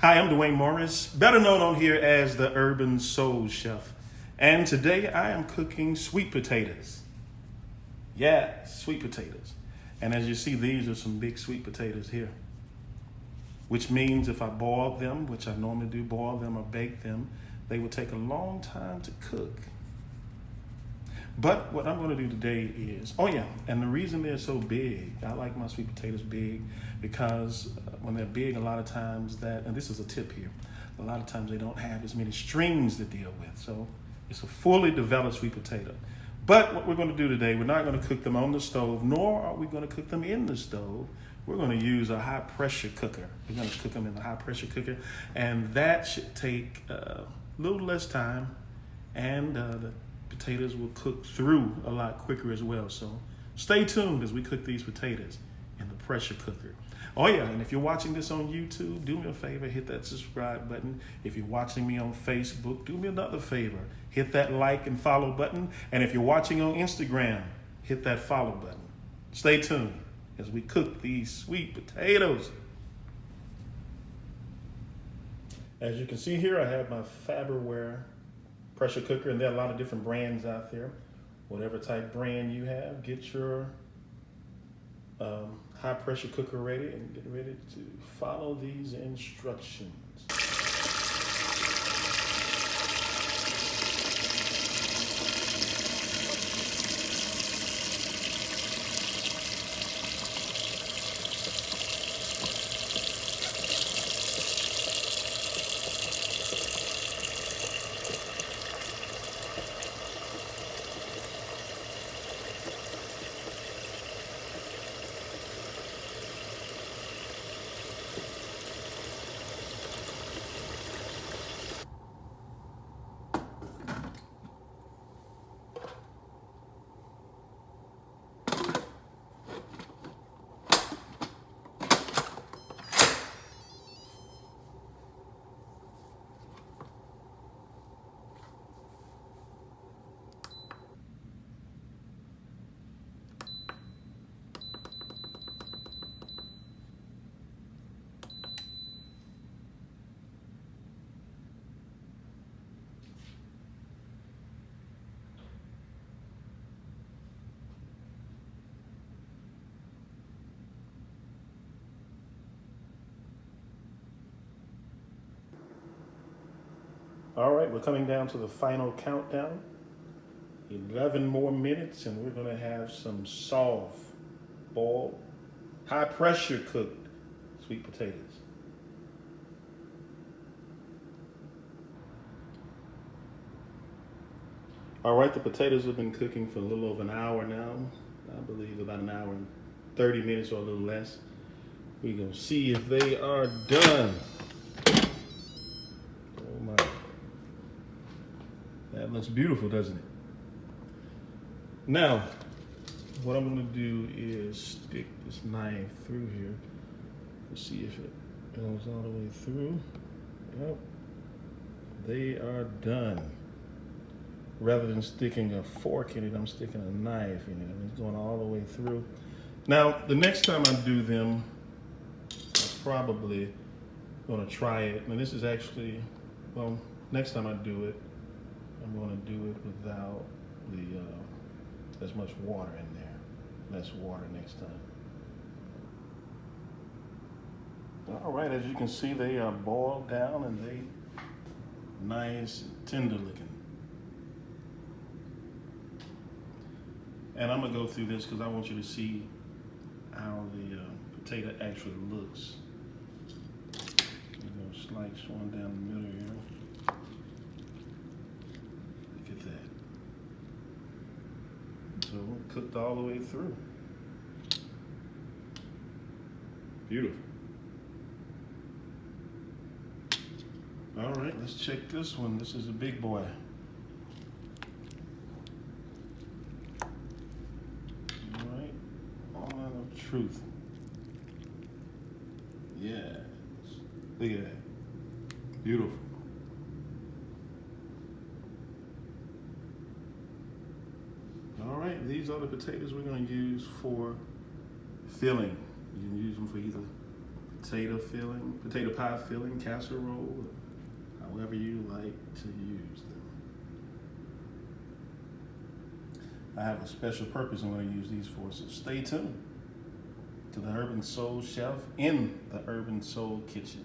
Hi, I'm Dwayne Morris, better known on here as the Urban Soul Chef. And today I am cooking sweet potatoes. Yeah, sweet potatoes. And as you see, these are some big sweet potatoes here. Which means if I boil them, which I normally do, boil them or bake them, they will take a long time to cook. But what I'm going to do today is, and the reason they're so big, I like my sweet potatoes big because when they're big, a lot of times and this is a tip here, a lot of times they don't have as many strings to deal with. So it's a fully developed sweet potato. But what we're going to do today, we're not going to cook them on the stove, nor are we going to cook them in the stove. We're going to use a high pressure cooker. We're going to cook them in the high pressure cooker, and that should take a little less time, and the potatoes will cook through a lot quicker as well. So stay tuned as we cook these potatoes in the pressure cooker. And if you're watching this on YouTube, do me a favor, hit that subscribe button. If you're watching me on Facebook, do me another favor, hit that like and follow button. And if you're watching on Instagram, hit that follow button. Stay tuned as we cook these sweet potatoes. As you can see here, I have my Faberware pressure cooker, and there are a lot of different brands out there. Whatever type brand you have, get your high pressure cooker ready and get ready to follow these instructions. All right, we're coming down to the final countdown. 11 more minutes, and we're gonna have some soft, boiled, high pressure cooked sweet potatoes. All right, the potatoes have been cooking for a little over an hour now. I believe about an hour and 30 minutes or a little less. We're gonna see if they are done. Oh my. That looks beautiful, doesn't it? Now, what I'm gonna do is stick this knife through here to see if it goes all the way through. Yep, they are done. Rather than sticking a fork in it, I'm sticking a knife in it, and it's going all the way through. Now, the next time I do them, I'm probably gonna try it. Now this is actually, next time I do it, I'm going to do it without as much water in there. Less water next time. All right, as you can see, they are boiled down and they nice and tender looking. And I'm going to go through this because I want you to see how the potato actually looks. I'm going to slice one down the middle here. So cooked all the way through. Beautiful. All right, let's check this one. This is a big boy. All right, moment of truth. Yes, look at that. Beautiful. All right, these are the potatoes we're going to use for filling. You can use them for either potato pie filling, casserole, however you like to use them. I have a special purpose I'm going to use these for, so stay tuned to the Urban Soul Chef in the Urban Soul Kitchen.